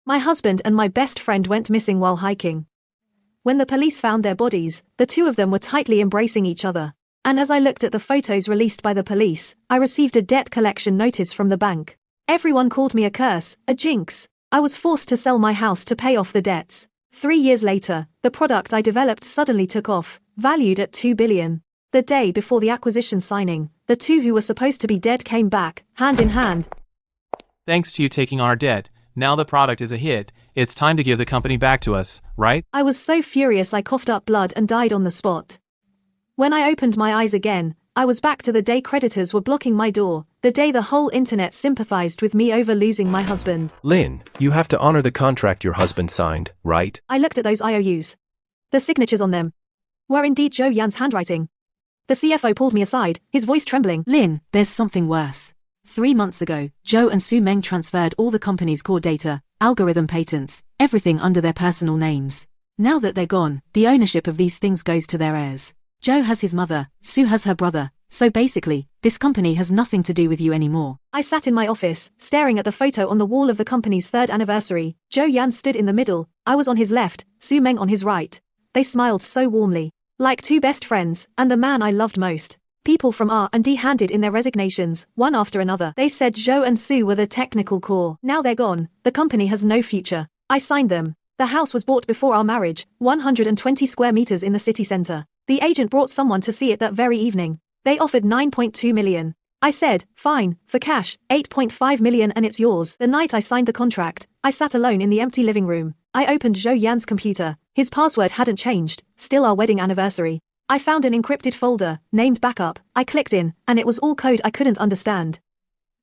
My husband and my best friend went missing while hiking. When the police found their bodies, the two of them were tightly embracing each other. And as I looked at the photos released by the police, I received a debt collection notice from the bank. Everyone called me a curse, a jinx. I was forced to sell my house to pay off the debts. 3 years later, the product I developed suddenly took off, valued at $2 billion. The day before the acquisition signing, the two who were supposed to be dead came back, hand in hand. Thanks to you taking our debt, now the product is a hit. It's time to give the company back to us, right? I was so furious I coughed up blood and died on the spot. When I opened my eyes again, I was back to the day creditors were blocking my door, the day the whole internet sympathized with me over losing my husband. Lynn, you have to honor the contract your husband signed, right? I looked at those IOUs. The signatures on them were indeed Zhou Yan's handwriting. The CFO pulled me aside, his voice trembling. Lynn, there's something worse. 3 months ago, Zhou and Su Meng transferred all the company's core data, algorithm patents, everything under their personal names. Now that they're gone, the ownership of these things goes to their heirs. Zhou has his mother, Su has her brother, so basically, this company has nothing to do with you anymore. I sat in my office, staring at the photo on the wall of the company's 3rd anniversary. Zhou Yan stood in the middle, I was on his left, Su Meng on his right. They smiled so warmly, like two best friends, and the man I loved most. People from R&D handed in their resignations, one after another. They said Zhou and Su were the technical core. Now they're gone, the company has no future. I signed them. The house was bought before our marriage, 120 square meters in the city center. The agent brought someone to see it that very evening. They offered $9.2 million. I said, fine, for cash, $8.5 million and it's yours. The night I signed the contract, I sat alone in the empty living room. I opened Zhou Yan's computer. His password hadn't changed, still our wedding anniversary. I found an encrypted folder, named Backup. I clicked in, and it was all code I couldn't understand.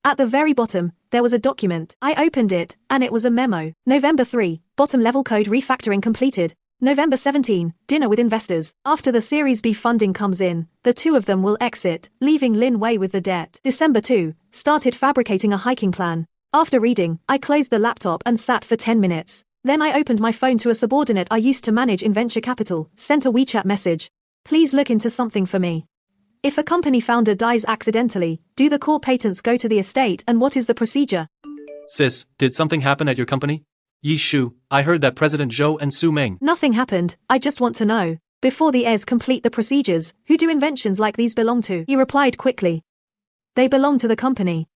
At the very bottom, there was a document. I opened it, and it was a memo. November 3, bottom level code refactoring completed. November 17, dinner with investors. After the Series B funding comes in, the two of them will exit, leaving Lin Wei with the debt. December 2, started fabricating a hiking plan. After reading, I closed the laptop and sat for 10 minutes. Then I opened my phone to a subordinate I used to manage in venture capital, sent a WeChat message. Please look into something for me. If a company founder dies accidentally, do the core patents go to the estate and what is the procedure? Sis, did something happen at your company? Yi Shu, I heard that President Zhou and Su Meng. Nothing happened, I just want to know. Before the heirs complete the procedures, who do inventions like these belong to? He replied quickly. They belong to the company.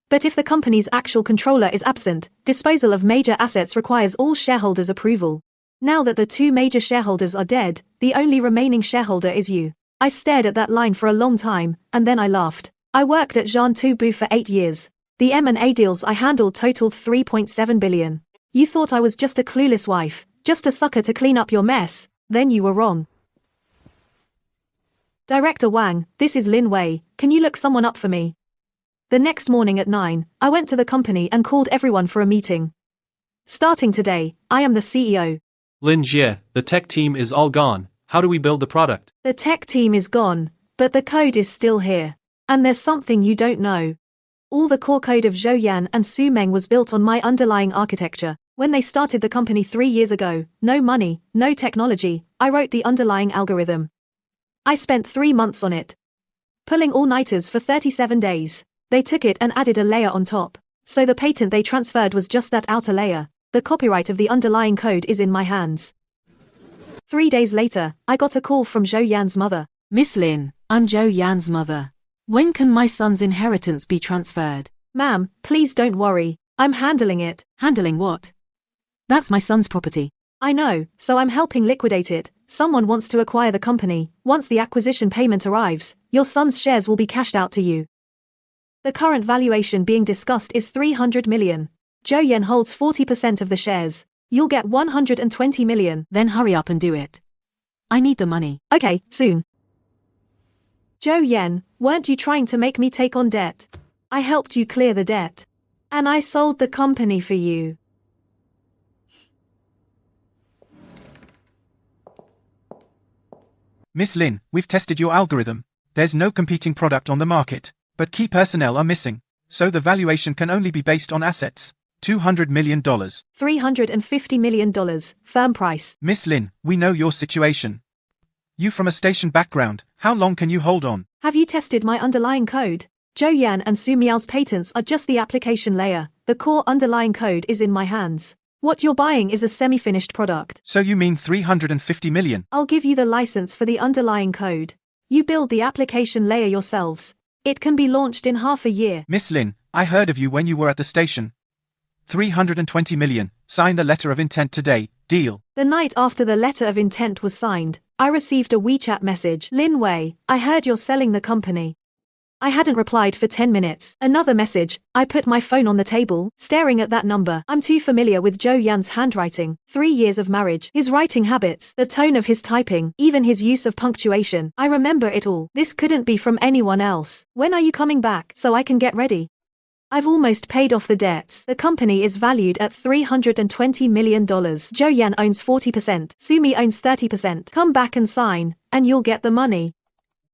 But if the company's actual controller is absent, disposal of major assets requires all shareholders' approval. Now that the two major shareholders are dead, the only remaining shareholder is you. I stared at that line for a long time, and then I laughed. I worked at Jean Toubu for 8 years. The M&A deals I handled totaled $3.7 billion. You thought I was just a clueless wife, just a sucker to clean up your mess, then you were wrong. Director Wang, this is Lin Wei, can you look someone up for me? The next morning at 9, I went to the company and called everyone for a meeting. Starting today, I am the CEO. Lin Jie, the tech team is all gone. How do we build the product? The tech team is gone, but the code is still here. And there's something you don't know. All the core code of Zhou Yan and Su Meng was built on my underlying architecture. When they started the company 3 years ago, no money, no technology, I wrote the underlying algorithm. I spent 3 months on it. Pulling all-nighters for 37 days. They took it and added a layer on top. So the patent they transferred was just that outer layer. The copyright of the underlying code is in my hands. 3 days later, I got a call from Zhou Yan's mother. Miss Lin, I'm Zhou Yan's mother. When can my son's inheritance be transferred? Ma'am, please don't worry. I'm handling it. Handling what? That's my son's property. I know, so I'm helping liquidate it. Someone wants to acquire the company. Once the acquisition payment arrives, your son's shares will be cashed out to you. The current valuation being discussed is $300 million. Zhou Yan holds 40% of the shares. You'll get $120 million. Then hurry up and do it. I need the money. Okay, soon. Zhou Yan, weren't you trying to make me take on debt? I helped you clear the debt. And I sold the company for you. Miss Lin, we've tested your algorithm. There's no competing product on the market, but key personnel are missing, so the valuation can only be based on assets. $200 million. $350 million, firm price. Miss Lin, we know your situation. You from a station background, how long can you hold on? Have you tested my underlying code? Zhou Yan and Su Miao's patents are just the application layer. The core underlying code is in my hands. What you're buying is a semi-finished product. So you mean 350 million? I'll give you the license for the underlying code. You build the application layer yourselves. It can be launched in half a year. Miss Lin, I heard of you when you were at the station. 320 million, sign the letter of intent today, deal. The night after the letter of intent was signed, I received a WeChat message. Lin Wei, I heard you're selling the company. I hadn't replied for 10 minutes. Another message. I put my phone on the table, staring at that number. I'm too familiar with Zhou Yan's handwriting. 3 years of marriage. His writing habits, the tone of his typing, even his use of punctuation. I remember it all. This couldn't be from anyone else. When are you coming back, so I can get ready? I've almost paid off the debts. The company is valued at $320 million. Zhou Yan owns 40%. Sumi owns 30%. Come back and sign, and you'll get the money.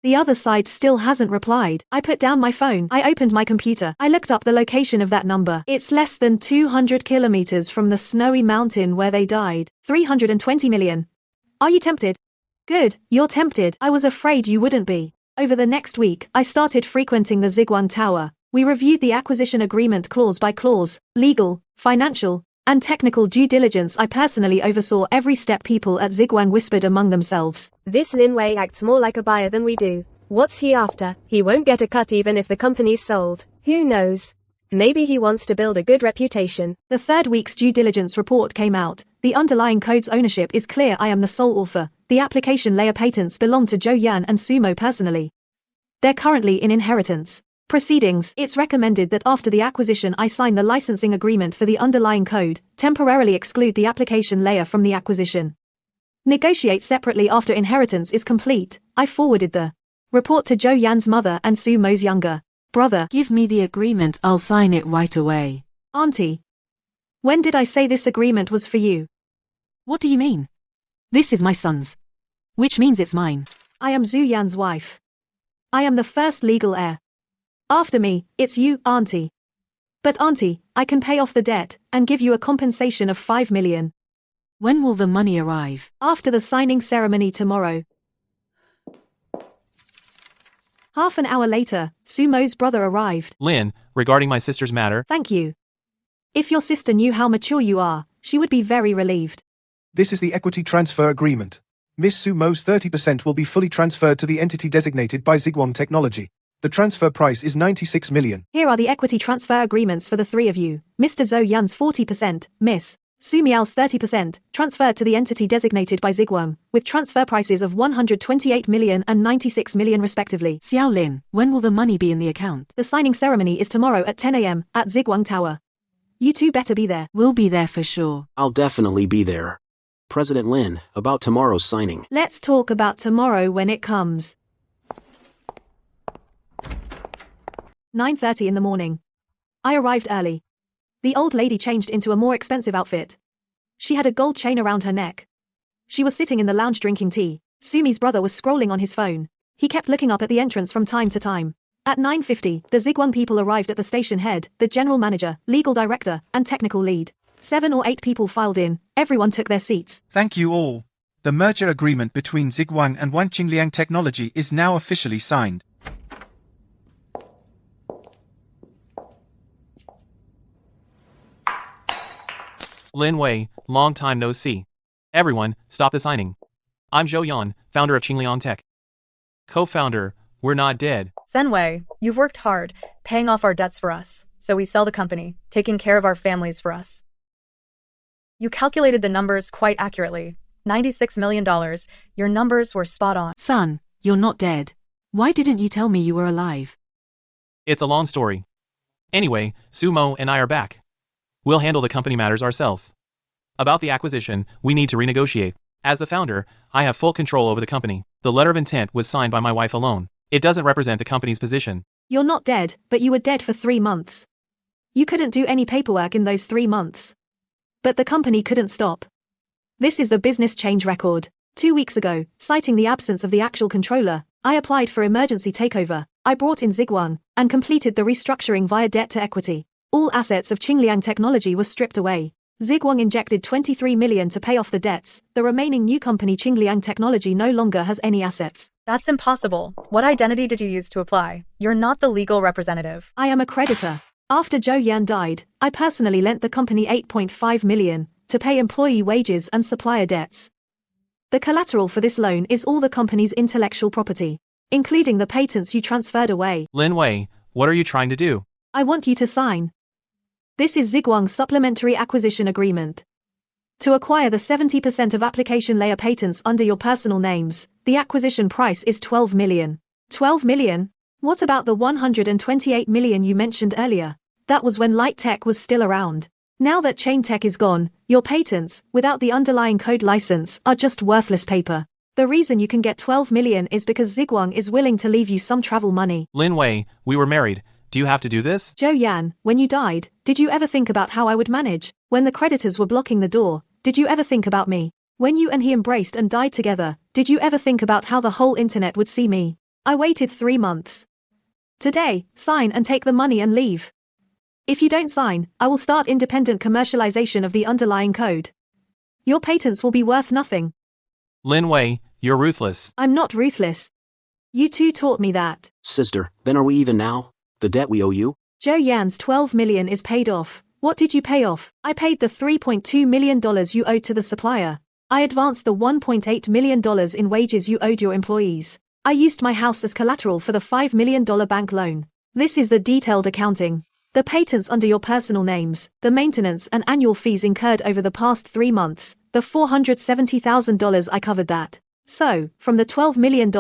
The other side still hasn't replied. I put down my phone. I opened my computer. I looked up the location of that number. It's less than 200 kilometers from the snowy mountain where they died. 320 million. Are you tempted? Good, you're tempted. I was afraid you wouldn't be. Over the next week, I started frequenting the Ziguang Tower. We reviewed the acquisition agreement clause by clause, legal, financial, and technical due diligence. I personally oversaw every step. People at Ziguang whispered among themselves. This Lin Wei acts more like a buyer than we do. What's he after? He won't get a cut even if the company's sold. Who knows? Maybe he wants to build a good reputation. The third week's due diligence report came out. The underlying code's ownership is clear. I am the sole author. The application layer patents belong to Zhou Yan and Sumo personally. They're currently in inheritance proceedings. It's recommended that after the acquisition I sign the licensing agreement for the underlying code, temporarily exclude the application layer from the acquisition. Negotiate separately after inheritance is complete. I forwarded the report to Zhou Yan's mother and Sumo's younger brother. Give me the agreement, I'll sign it right away. Auntie. When did I say this agreement was for you? What do you mean? This is my son's. Which means it's mine. I am Zhu Yan's wife. I am the first legal heir. After me, it's you, Auntie. But Auntie, I can pay off the debt and give you a compensation of 5 million. When will the money arrive? After the signing ceremony tomorrow. Half an hour later, Sumo's brother arrived. Lin, regarding my sister's matter. Thank you. If your sister knew how mature you are, she would be very relieved. This is the equity transfer agreement. Miss Sumo's 30% will be fully transferred to the entity designated by Ziguang Technology. The transfer price is 96 million. Here are the equity transfer agreements for the three of you. Mr. Zhou Yan's 40%, Miss Sumiao's 30%, transferred to the entity designated by Ziguang, with transfer prices of 128 million and 96 million respectively. Xiao Lin, when will the money be in the account? The signing ceremony is tomorrow at 10 a.m. at Ziguang Tower. You two better be there. We'll be there for sure. I'll definitely be there. President Lin, about tomorrow's signing. Let's talk about tomorrow when it comes. 9:30 in the morning. I arrived early. The old lady changed into a more expensive outfit. She had a gold chain around her neck. She was sitting in the lounge drinking tea. Sumi's brother was scrolling on his phone. He kept looking up at the entrance from time to time. At 9:50, the Ziguang people arrived at the station head, the general manager, legal director, and technical lead. 7 or 8 people filed in. Everyone took their seats. Thank you all. The merger agreement between Ziguang and Wanqingliang Technology is now officially signed. Lin Wei, long time no see. Everyone, stop the signing. I'm Zhou Yan, founder of Qingliang Tech. Co-founder, we're not dead. Senwei, you've worked hard, paying off our debts for us, so we sell the company, taking care of our families for us. You calculated the numbers quite accurately. $96 million. Your numbers were spot on. Son, you're not dead. Why didn't you tell me you were alive? It's a long story. Anyway, Sumo and I are back. We'll handle the company matters ourselves. About the acquisition, we need to renegotiate. As the founder, I have full control over the company. The letter of intent was signed by my wife alone. It doesn't represent the company's position. You're not dead, but you were dead for 3 months. You couldn't do any paperwork in those 3 months. But the company couldn't stop. This is the business change record. 2 weeks ago, citing the absence of the actual controller, I applied for emergency takeover. I brought in Ziguang and completed the restructuring via debt to equity. All assets of Qingliang Technology were stripped away. Ziguang injected 23 million to pay off the debts. The remaining new company Qingliang Technology no longer has any assets. That's impossible. What identity did you use to apply? You're not the legal representative. I am a creditor. After Zhou Yan died, I personally lent the company 8.5 million, to pay employee wages and supplier debts. The collateral for this loan is all the company's intellectual property, including the patents you transferred away. Lin Wei, what are you trying to do? I want you to sign. This is Ziguang's supplementary acquisition agreement. To acquire the 70% of application layer patents under your personal names, the acquisition price is 12 million. 12 million? What about the 128 million you mentioned earlier? That was when Light Tech was still around. Now that Chain Tech is gone, your patents, without the underlying code license, are just worthless paper. The reason you can get 12 million is because Ziguang is willing to leave you some travel money. Lin Wei, we were married. Do you have to do this? Zhou Yan, when you died, did you ever think about how I would manage? When the creditors were blocking the door, did you ever think about me? When you and he embraced and died together, did you ever think about how the whole internet would see me? I waited 3 months. Today, sign and take the money and leave. If you don't sign, I will start independent commercialization of the underlying code. Your patents will be worth nothing. Lin Wei, you're ruthless. I'm not ruthless. You two taught me that. Sister, then are we even now? The debt we owe you? Zhou Yan's 12 million is paid off. What did you pay off? I paid the $3.2 million you owed to the supplier. I advanced the $1.8 million in wages you owed your employees. I used my house as collateral for the $5 million bank loan. This is the detailed accounting. The patents under your personal names, the maintenance and annual fees incurred over the past 3 months, the $470,000 I covered that. So, from the $12 million,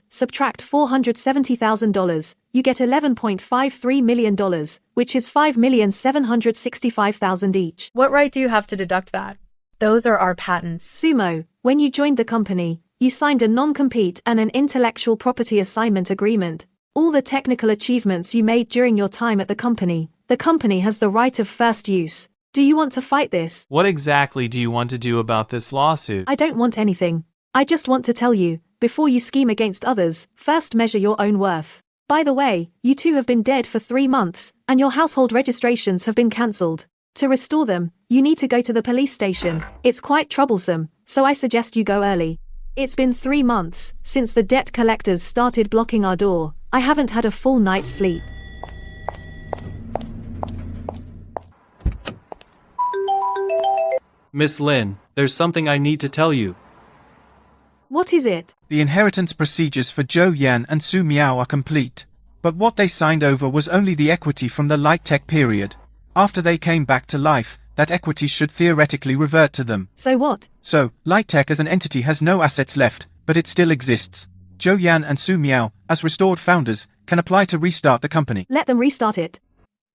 subtract $470,000, you get $11.53 million, which is $5,765,000 each. What right do you have to deduct that? Those are our patents. Sumo, when you joined the company, you signed a non-compete and an intellectual property assignment agreement. All the technical achievements you made during your time at the company has the right of first use. Do you want to fight this? What exactly do you want to do about this lawsuit? I don't want anything. I just want to tell you, before you scheme against others, first measure your own worth. By the way, you two have been dead for 3 months, and your household registrations have been cancelled. To restore them, you need to go to the police station. It's quite troublesome, so I suggest you go early. It's been 3 months since the debt collectors started blocking our door. I haven't had a full night's sleep. Miss Lin, there's something I need to tell you. What is it? The inheritance procedures for Zhou Yan and Su Miao are complete. But what they signed over was only the equity from the Light Tech period. After they came back to life, that equity should theoretically revert to them. So what? So, Light Tech as an entity has no assets left, but it still exists. Zhou Yan and Su Miao, as restored founders, can apply to restart the company. Let them restart it.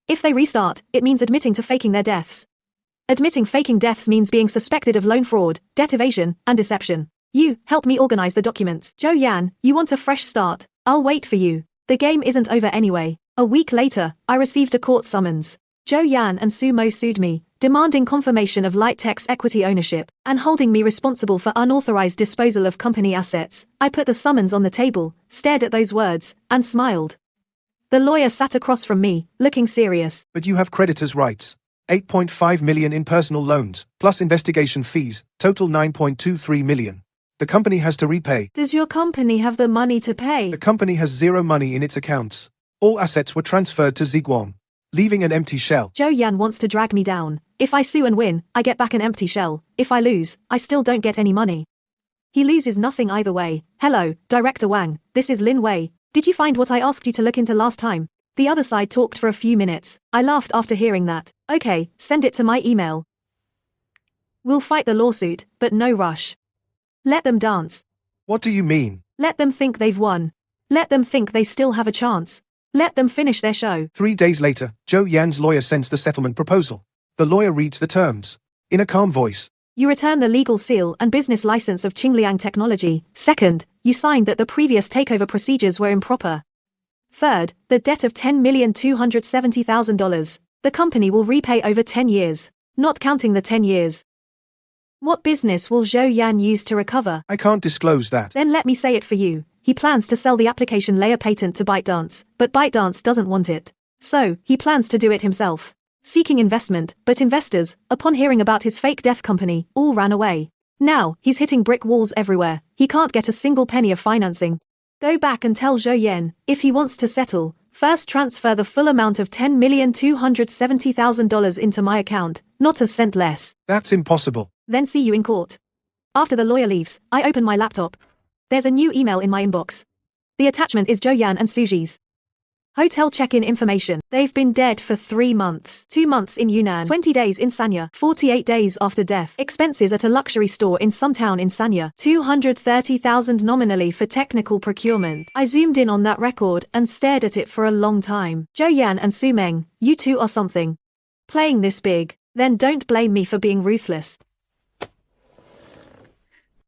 If they restart, it means admitting to faking their deaths. Admitting faking deaths means being suspected of loan fraud, debt evasion, and deception. You, help me organize the documents. Zhou Yan, you want a fresh start? I'll wait for you. The game isn't over anyway. A week later, I received a court summons. Zhou Yan and Sumo sued me, demanding confirmation of Light Tech's equity ownership, and holding me responsible for unauthorized disposal of company assets. I put the summons on the table, stared at those words, and smiled. The lawyer sat across from me, looking serious. But you have creditors' rights. 8.5 million in personal loans, plus investigation fees, total 9.23 million. The company has to repay. Does your company have the money to pay? The company has zero money in its accounts. All assets were transferred to Ziguang, leaving an empty shell. Zhou Yan wants to drag me down. If I sue and win, I get back an empty shell. If I lose, I still don't get any money. He loses nothing either way. Hello, Director Wang, this is Lin Wei. Did you find what I asked you to look into last time? The other side talked for a few minutes. I laughed after hearing that. Okay, send it to my email. We'll fight the lawsuit, but no rush. Let them dance. What do you mean? Let them think they've won. Let them think they still have a chance. Let them finish their show. 3 days later, Zhou Yan's lawyer sends the settlement proposal. The lawyer reads the terms. In a calm voice. You return the legal seal and business license of Qingliang Technology. Second, you signed that the previous takeover procedures were improper. Third, the debt of $10,270,000. The company will repay over 10 years, not counting the 10 years. What business will Zhou Yan use to recover? I can't disclose that. Then let me say it for you. He plans to sell the application layer patent to ByteDance, but ByteDance doesn't want it. So, he plans to do it himself. Seeking investment, but investors, upon hearing about his fake death company, all ran away. Now, he's hitting brick walls everywhere. He can't get a single penny of financing. Go back and tell Zhou Yan, if he wants to settle, First transfer the full amount of $10,270,000 into my account, not a cent less. That's impossible. Then see you in court. After the lawyer leaves, I open my laptop. There's a new email in my inbox. The attachment is Joyan and Suji's hotel check-in information. They've been dead for 3 months. 2 months in Yunnan, 20 days in Sanya, 48 days after death. Expenses at a luxury store in some town in Sanya, 230,000 nominally for technical procurement. I zoomed in on that record and stared at it for a long time. Joyan and Su Meng, you two are something. Playing this big, then don't blame me for being ruthless.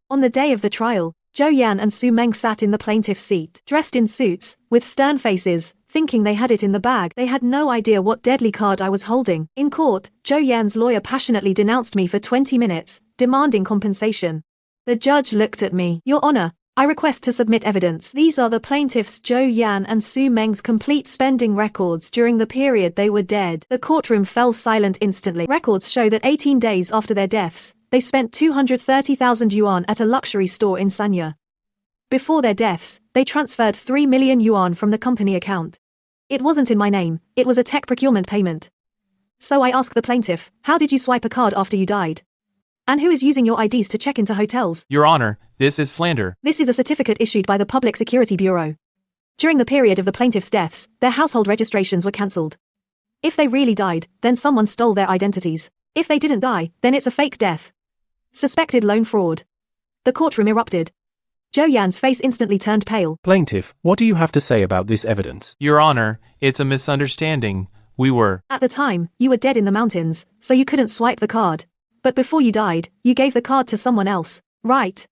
On the day of the trial, Joyan and Su Meng sat in the plaintiff's seat, dressed in suits, with stern faces, thinking they had it in the bag. They had no idea what deadly card I was holding. In court, Joyan's lawyer passionately denounced me for 20 minutes, demanding compensation. The judge looked at me. Your Honor, I request to submit evidence. These are the plaintiffs Joyan and Su Meng's complete spending records during the period they were dead. The courtroom fell silent instantly. Records show that 18 days after their deaths, they spent 230,000 yuan at a luxury store in Sanya. Before their deaths, they transferred 3 million yuan from the company account. It wasn't in my name, it was a tech procurement payment. So I asked the plaintiff, how did you swipe a card after you died? And who is using your IDs to check into hotels? Your Honor, this is slander. This is a certificate issued by the Public Security Bureau. During the period of the plaintiff's deaths, their household registrations were cancelled. If they really died, then someone stole their identities. If they didn't die, then it's a fake death. Suspected loan fraud. The courtroom erupted. Joyan's face instantly turned pale. Plaintiff, what do you have to say about this evidence? Your Honor, it's a misunderstanding. We were. At the time, you were dead in the mountains, so you couldn't swipe the card. But before you died, you gave the card to someone else, right?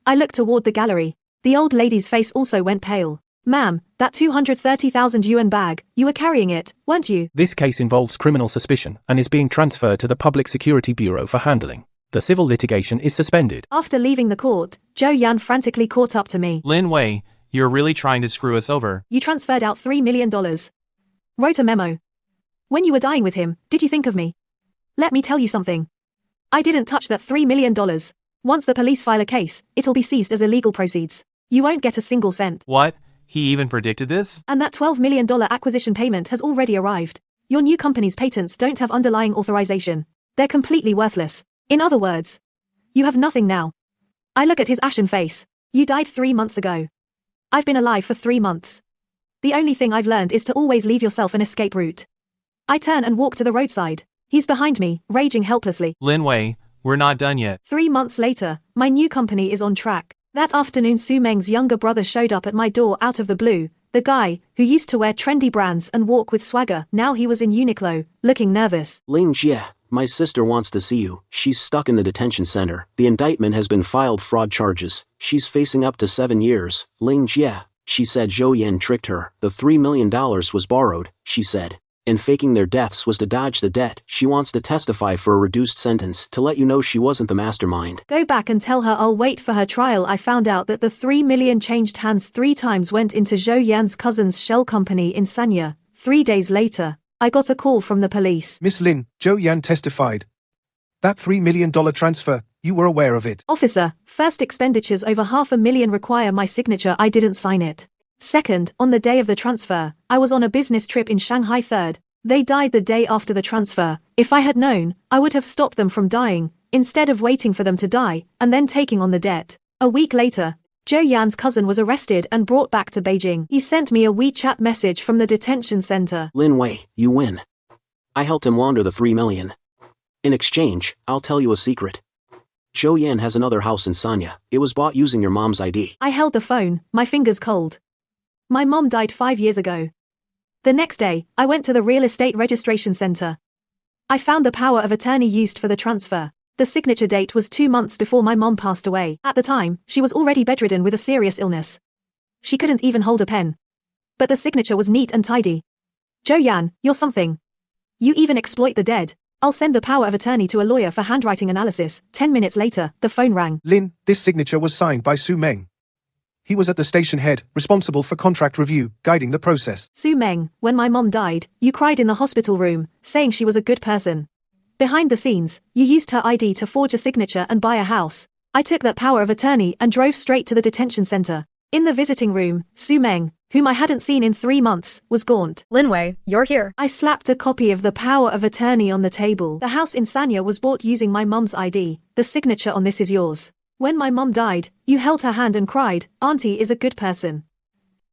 I looked toward the gallery. The old lady's face also went pale. Ma'am, that 230,000 yuan bag, you were carrying it, weren't you? This case involves criminal suspicion and is being transferred to the Public Security Bureau for handling. The civil litigation is suspended. After leaving the court, Joyan frantically caught up to me. Lin Wei, you're really trying to screw us over. You transferred out $3 million. Wrote a memo. When you were dying with him, did you think of me? Let me tell you something. I didn't touch that $3 million. Once the police file a case, it'll be seized as illegal proceeds. You won't get a single cent. What? He even predicted this? And that $12 million acquisition payment has already arrived. Your new company's patents don't have underlying authorization. They're completely worthless. In other words, you have nothing now. I look at his ashen face. You died 3 months ago. I've been alive for 3 months. The only thing I've learned is to always leave yourself an escape route. I turn and walk to the roadside. He's behind me, raging helplessly. Lin Wei, we're not done yet. 3 months later, my new company is on track. That afternoon Su Meng's younger brother showed up at my door out of the blue. The guy, who used to wear trendy brands and walk with swagger, now he was in Uniqlo, looking nervous. Ling Jie, my sister wants to see you. She's stuck in the detention center. The indictment has been filed fraud charges. She's facing up to 7 years. Ling Jie, she said Zhou Yan tricked her. The $3 million was borrowed, she said. And faking their deaths was to dodge the debt. She wants to testify for a reduced sentence to let you know she wasn't the mastermind. Go back and tell her I'll wait for her trial. I found out that the $3 million changed hands 3 times went into Zhou Yan's cousin's shell company in Sanya. 3 days later, I got a call from the police. Miss Lin, Zhou Yan testified. That $3 million transfer, you were aware of it. Officer, first expenditures over $500,000 require my signature. I didn't sign it. Second, on the day of the transfer, I was on a business trip in Shanghai. Third, they died the day after the transfer. If I had known, I would have stopped them from dying, instead of waiting for them to die, and then taking on the debt. A week later, Zhou Yan's cousin was arrested and brought back to Beijing. He sent me a WeChat message from the detention center. Lin Wei, you win. I helped him launder the $3 million. In exchange, I'll tell you a secret. Zhou Yan has another house in Sanya. It was bought using your mom's ID. I held the phone, my fingers cold. My mom died 5 years ago. The next day, I went to the real estate registration center. I found the power of attorney used for the transfer. The signature date was 2 months before my mom passed away. At the time, she was already bedridden with a serious illness. She couldn't even hold a pen. But the signature was neat and tidy. Zhou Yan, you're something. You even exploit the dead. I'll send the power of attorney to a lawyer for handwriting analysis. 10 minutes later, the phone rang. Lin, this signature was signed by Su Meng. He was at the station head, responsible for contract review, guiding the process. Su Meng, when my mom died, you cried in the hospital room, saying she was a good person. Behind the scenes, you used her ID to forge a signature and buy a house. I took that power of attorney and drove straight to the detention center. In the visiting room, Su Meng, whom I hadn't seen in 3 months, was gaunt. Linwei, you're here. I slapped a copy of the power of attorney on the table. The house in Sanya was bought using my mum's ID. The signature on this is yours. When my mum died, you held her hand and cried, "Auntie is a good person."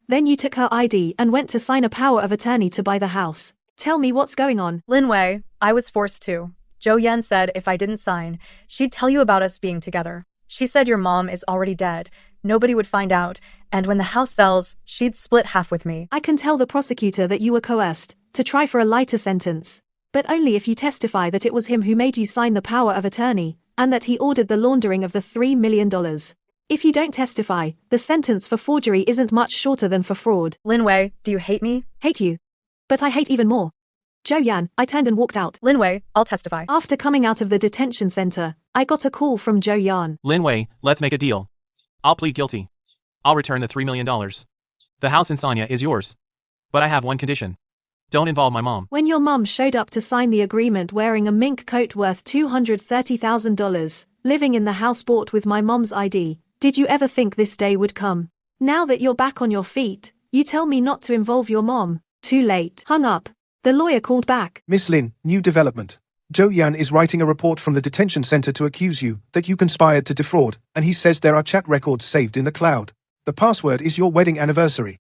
Then you took her ID and went to sign a power of attorney to buy the house. Tell me what's going on. Linwei, I was forced to. Zhou Yan said if I didn't sign, she'd tell you about us being together. She said your mom is already dead. Nobody would find out, and when the house sells, she'd split half with me. I can tell the prosecutor that you were coerced to try for a lighter sentence. But only if you testify that it was him who made you sign the power of attorney, and that he ordered the laundering of the $3 million. If you don't testify, the sentence for forgery isn't much shorter than for fraud. Linwei, do you hate me? Hate you. But I hate even more Zhou Yan. I turned and walked out. Linwei, I'll testify. After coming out of the detention center, I got a call from Zhou Yan. Linwei, let's make a deal. I'll plead guilty. I'll return the $3 million. The house in Sanya is yours. But I have one condition. Don't involve my mom. When your mum showed up to sign the agreement wearing a mink coat worth $230,000, living in the house bought with my mom's ID, did you ever think this day would come? Now that you're back on your feet, you tell me not to involve your mom. Too late. Hung up. The lawyer called back. Miss Lin, new development. Zhou Yan is writing a report from the detention center to accuse you that you conspired to defraud, and he says there are chat records saved in the cloud. The password is your wedding anniversary.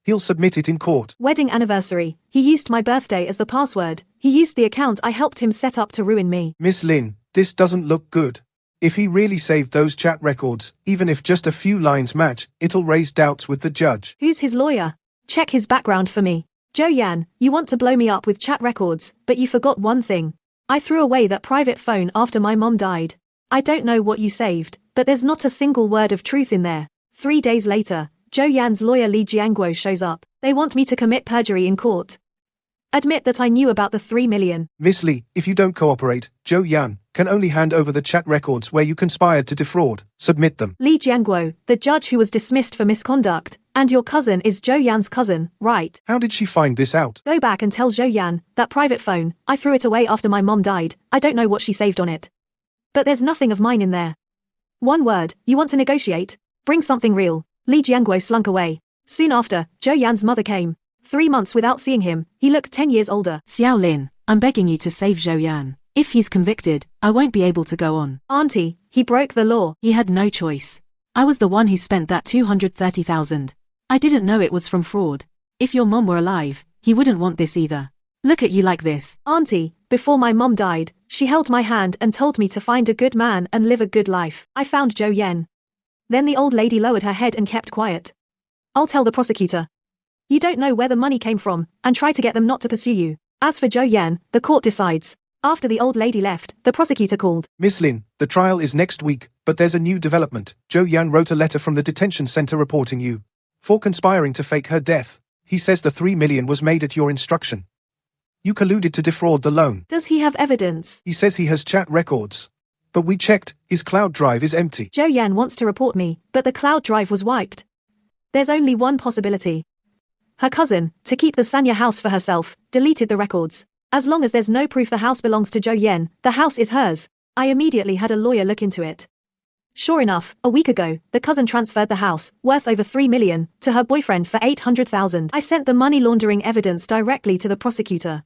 He'll submit it in court. Wedding anniversary. He used my birthday as the password. He used the account I helped him set up to ruin me. Miss Lin, this doesn't look good. If he really saved those chat records, even if just a few lines match, it'll raise doubts with the judge. Who's his lawyer? Check his background for me. Zhou Yan, you want to blow me up with chat records, but you forgot one thing. I threw away that private phone after my mom died. I don't know what you saved, but there's not a single word of truth in there. 3 days later, Zhou Yan's lawyer Li Jianguo shows up. They want me to commit perjury in court. Admit that I knew about the $3 million. Miss Li, if you don't cooperate, Zhou Yan can only hand over the chat records where you conspired to defraud. Submit them. Li Jianguo, the judge who was dismissed for misconduct, and your cousin is Zhou Yan's cousin, right? How did she find this out? Go back and tell Zhou Yan, that private phone, I threw it away after my mom died. I don't know what she saved on it. But there's nothing of mine in there. One word, you want to negotiate? Bring something real. Li Jianguo slunk away. Soon after, Zhou Yan's mother came. 3 months without seeing him, he looked 10 years older. Xiao Lin, I'm begging you to save Zhou Yan. If he's convicted, I won't be able to go on. Auntie, he broke the law. He had no choice. I was the one who spent that $230,000. I didn't know it was from fraud. If your mom were alive, he wouldn't want this either. Look at you like this. Auntie, before my mom died, she held my hand and told me to find a good man and live a good life. I found Zhou Yan. Then the old lady lowered her head and kept quiet. I'll tell the prosecutor. You don't know where the money came from, and try to get them not to pursue you. As for Zhou Yan, the court decides. After the old lady left, the prosecutor called. Miss Lin, the trial is next week, but there's a new development. Zhou Yan wrote a letter from the detention center reporting you for conspiring to fake her death. He says the $3 million was made at your instruction. You colluded to defraud the loan. Does he have evidence? He says he has chat records. But we checked, his cloud drive is empty. Zhou Yan wants to report me, but the cloud drive was wiped. There's only one possibility. Her cousin, to keep the Sanya house for herself, deleted the records. As long as there's no proof the house belongs to Zhou Yan, the house is hers. I immediately had a lawyer look into it. Sure enough, a week ago, the cousin transferred the house, worth over $3 million, to her boyfriend for $800,000. I sent the money laundering evidence directly to the prosecutor.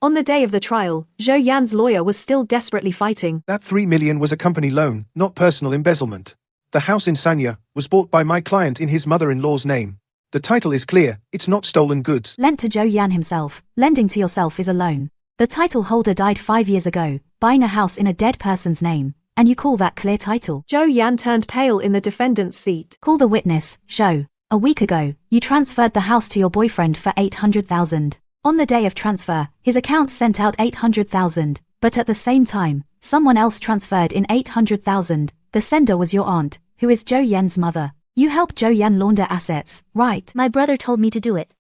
On the day of the trial, Zhou Yan's lawyer was still desperately fighting. That $3 million was a company loan, not personal embezzlement. The house in Sanya was bought by my client in his mother-in-law's name. The title is clear, it's not stolen goods. Lent to Zhou Yan himself. Lending to yourself is a loan. The title holder died 5 years ago, buying a house in a dead person's name, and you call that clear title? Zhou Yan turned pale in the defendant's seat. Call the witness, Zhou. A week ago, you transferred the house to your boyfriend for $800,000. On the day of transfer, his account sent out $800,000, but at the same time, someone else transferred in $800,000. The sender was your aunt, who is Zhou Yan's mother. You helped Zhou Yan launder assets, right? My brother told me to do it.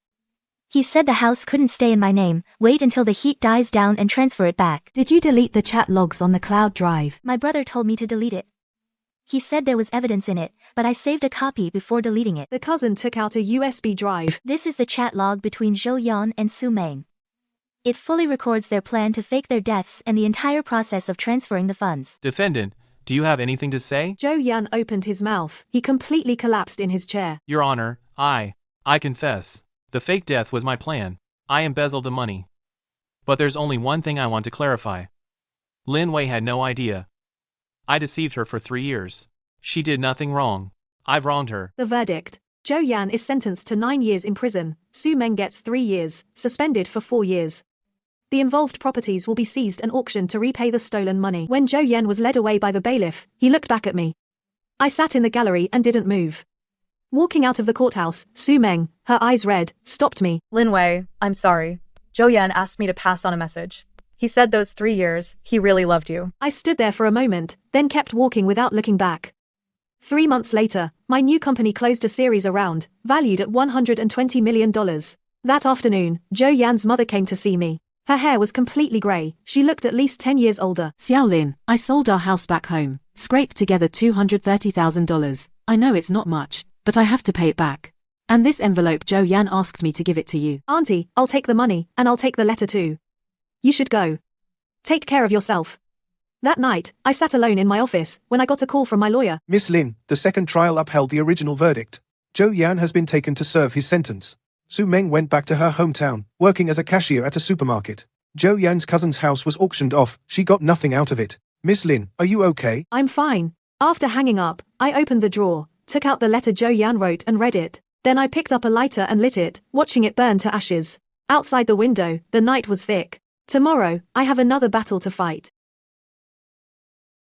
He said the house couldn't stay in my name, wait until the heat dies down and transfer it back. Did you delete the chat logs on the cloud drive? My brother told me to delete it. He said there was evidence in it, but I saved a copy before deleting it. The cousin took out a USB drive. This is the chat log between Zhou Yan and Su Meng. It fully records their plan to fake their deaths and the entire process of transferring the funds. Defendant, Do you have anything to say? Zhou Yan opened his mouth. He completely collapsed in his chair. Your Honor, I confess. The fake death was my plan. I embezzled the money. But there's only one thing I want to clarify. Lin Wei had no idea. I deceived her for 3 years. She did nothing wrong. I've wronged her. The verdict. Zhou Yan is sentenced to 9 years in prison. Su Meng gets 3 years, suspended for 4 years. The involved properties will be seized and auctioned to repay the stolen money. When Zhou Yan was led away by the bailiff, he looked back at me. I sat in the gallery and didn't move. Walking out of the courthouse, Su Meng, her eyes red, stopped me. Lin Wei, I'm sorry. Zhou Yan asked me to pass on a message. He said those 3 years, he really loved you. I stood there for a moment, then kept walking without looking back. 3 months later, my new company closed a series around, valued at $120 million. That afternoon, Zhou Yan's mother came to see me. Her hair was completely grey. She looked at least 10 years older. Xiaolin, I sold our house back home, scraped together $230,000. I know it's not much, but I have to pay it back. And this envelope Zhou Yan asked me to give it to you. Auntie, I'll take the money, and I'll take the letter too. You should go. Take care of yourself. That night, I sat alone in my office when I got a call from my lawyer. Miss Lin, the second trial upheld the original verdict. Zhou Yan has been taken to serve his sentence. Su Meng went back to her hometown, working as a cashier at a supermarket. Zhou Yan's cousin's house was auctioned off. She got nothing out of it. Miss Lin, are you okay? I'm fine. After hanging up, I opened the drawer, took out the letter Zhou Yan wrote and read it. Then I picked up a lighter and lit it, watching it burn to ashes. Outside the window, the night was thick. Tomorrow, I have another battle to fight.